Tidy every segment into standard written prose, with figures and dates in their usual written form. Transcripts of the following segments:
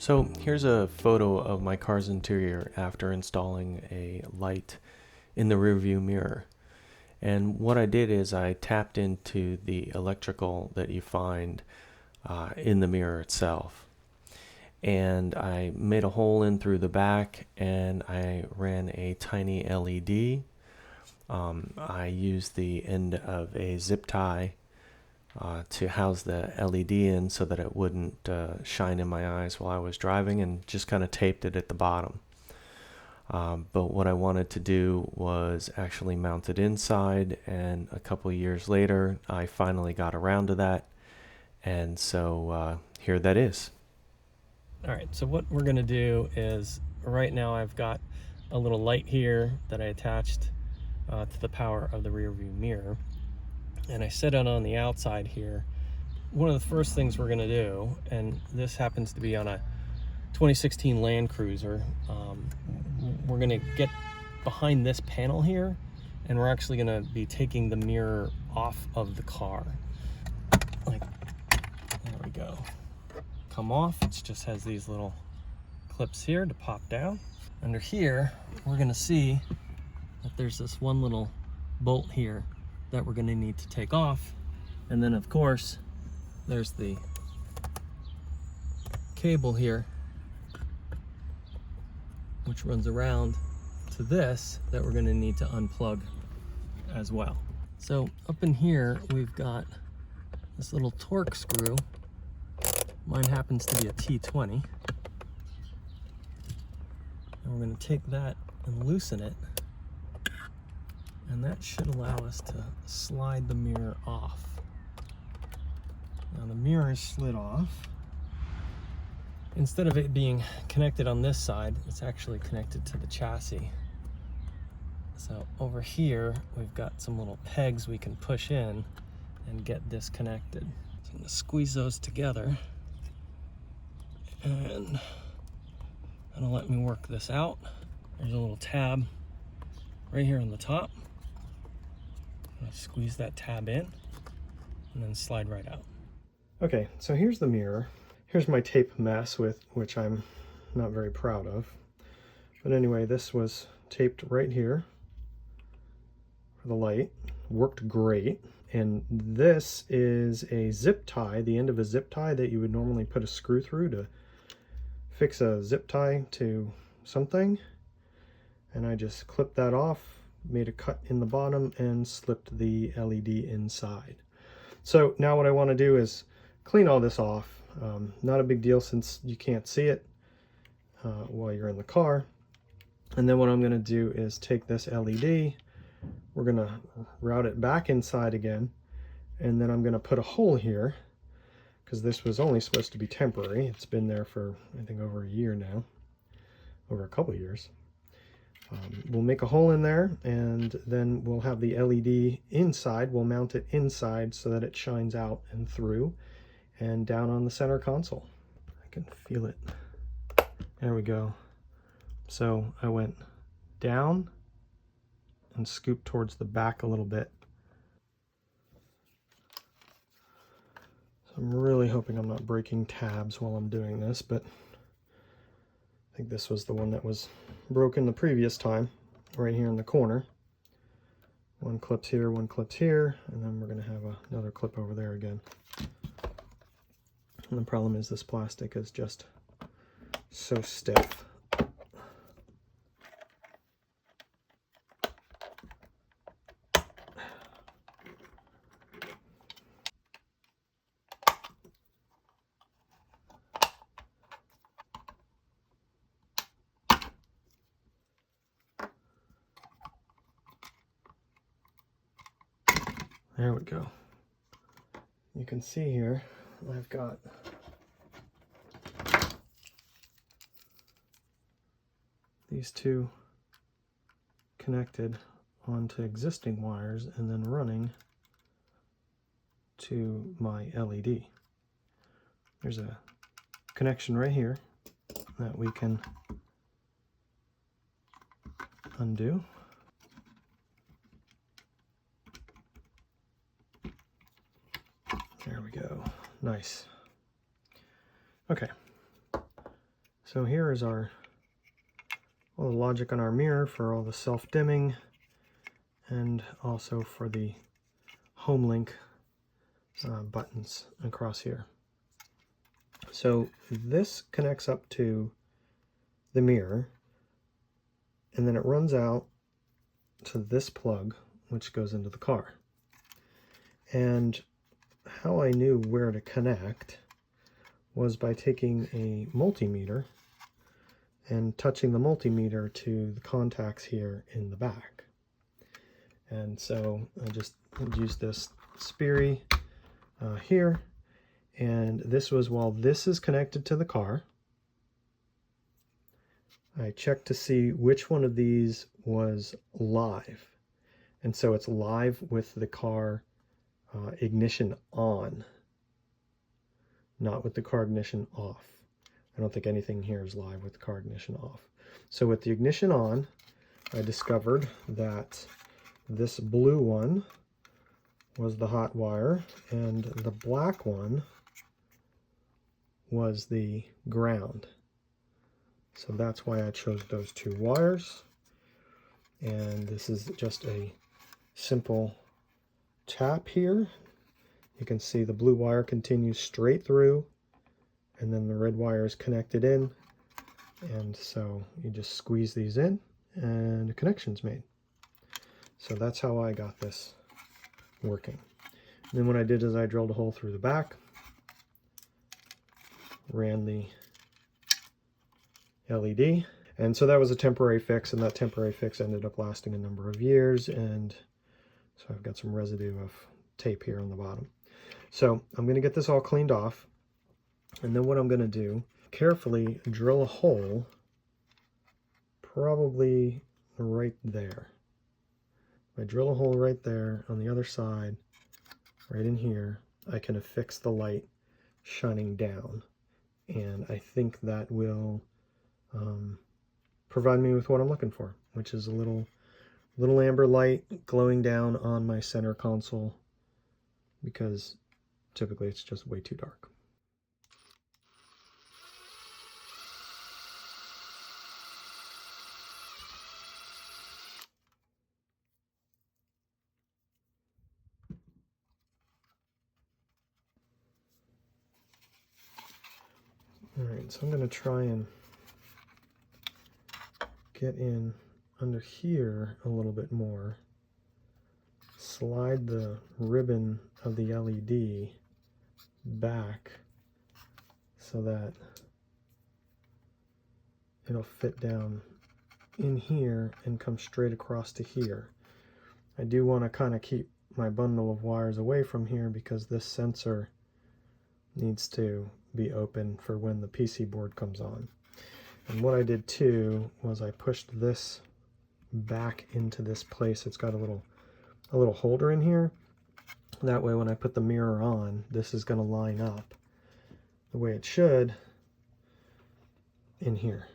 So here's a photo of my car's interior after installing a light in the rearview mirror. And what I did is I tapped into the electrical that you find in the mirror itself. And I made a hole in through the back and I ran a tiny LED. I used the end of a zip tie to house the LED in so that it wouldn't shine in my eyes while I was driving, and just kind of taped it at the bottom. But what I wanted to do was actually mount it inside, and a couple of years later I finally got around to that, and so here that is. All right, so what we're gonna do is, right now I've got a little light here that I attached to the power of the rear view mirror, and I set it on the outside here. One of the first things we're gonna do, and this happens to be on a 2016 Land Cruiser, we're gonna get behind this panel here, and we're actually gonna be taking the mirror off of the car. Like, there we go. Come off. It just has these little clips here to pop down. Under here, we're gonna see that there's this one little bolt here that we're gonna need to take off. And then of course, there's the cable here, which runs around to this that we're gonna need to unplug as well. So up in here, we've got this little torque screw. Mine happens to be a T20. And we're going to take that and loosen it. And that should allow us to slide the mirror off. Now the mirror is slid off. Instead of it being connected on this side, it's actually connected to the chassis. So over here, we've got some little pegs we can push in and get disconnected. So I'm going to squeeze those together. And that'll let me work this out. There's a little tab right here on the top. I'm gonna squeeze that tab in and then slide right out. Okay, so here's the mirror. Here's my tape mess, with which I'm not very proud of. But anyway, this was taped right here for the light. Worked great. And this is a zip tie, the end of a zip tie that you would normally put a screw through to fix a zip tie to something. And I just clipped that off, made a cut in the bottom, and slipped the LED inside. So now what I want to do is clean all this off. Not a big deal since you can't see it while you're in the car. And then what I'm going to do is take this LED, we're going to route it back inside again, and then I'm going to put a hole here, because this was only supposed to be temporary. It's been there for, I think, over a year now, over a couple of years. We'll make a hole in there, and then we'll have the LED inside. We'll mount it inside so that it shines out and through and down on the center console. I can feel it. There we go. So I went down and scooped towards the back a little bit. So I'm really hoping I'm not breaking tabs while I'm doing this, but I think this was the one that was broken the previous time, right here in the corner. One clips here, and then we're going to have another clip over there again. And the problem is this plastic is just so stiff. There we go. You can see here, I've got these two connected onto existing wires and then running to my LED. There's a connection right here that we can undo. There we go. Nice. Okay. So here is all the logic on our mirror for all the self-dimming and also for the home link buttons across here. So this connects up to the mirror, and then it runs out to this plug, which goes into the car. And how I knew where to connect was by taking a multimeter and touching the multimeter to the contacts here in the back. And so I just used this Sperry here, and this was while this is connected to the car. I checked to see which one of these was live. And so it's live with the car ignition on, not with the car ignition off. I don't think anything here is live with the car ignition off. So with the ignition on, I discovered that this blue one was the hot wire and the black one was the ground. So that's why I chose those two wires. And this is just a simple tap here. You can see the blue wire continues straight through, and then the red wire is connected in. And so you just squeeze these in and a connection's made. So that's how I got this working. And then what I did is I drilled a hole through the back, ran the LED, and so that was a temporary fix, and that temporary fix ended up lasting a number of years, and so I've got some residue of tape here on the bottom. So I'm going to get this all cleaned off, and then what I'm going to do, carefully drill a hole probably right there. If I drill a hole right there on the other side, right in here, I can affix the light shining down, and I think that will provide me with what I'm looking for, which is a little amber light glowing down on my center console, because typically it's just way too dark. Alright, so I'm going to try and get in under here a little bit more, slide the ribbon of the LED back so that it'll fit down in here and come straight across to here. I do want to kind of keep my bundle of wires away from here because this sensor needs to be open for when the PC board comes on. And what I did too was I pushed this back into this place. It's got a little holder in here. That way when I put the mirror on, this is going to line up the way it should in here.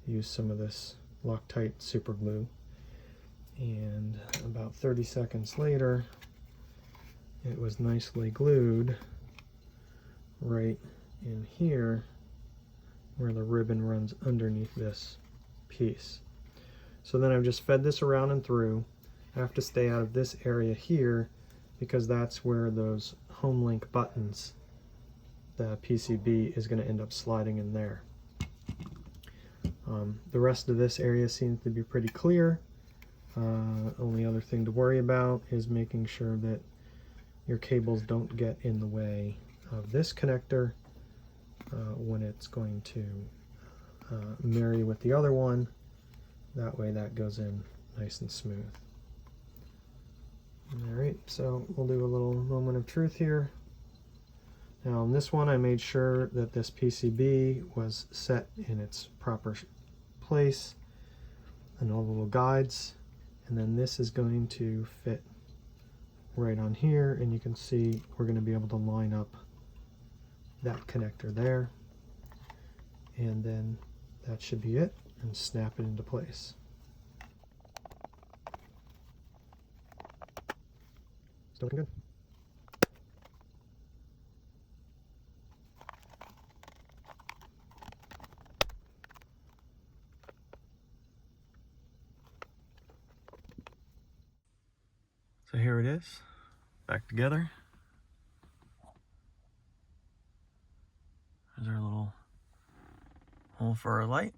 Use some of this Loctite super glue, and about 30 seconds later it was nicely glued right in here where the ribbon runs underneath this piece. So then I've just fed this around and through. I have to stay out of this area here because that's where those home link buttons, the PCB is going to end up sliding in there. The rest of this area seems to be pretty clear. Only other thing to worry about is making sure that your cables don't get in the way of this connector when it's going to marry with the other one. That way that goes in nice and smooth. Alright, so we'll do a little moment of truth here. Now on this one I made sure that this PCB was set in its proper place and all the little guides, and then this is going to fit right on here, and you can see we're going to be able to line up that connector there, and then that should be it, and snap it into place. Still looking good. So here it is, back together. There's our little hole for our light.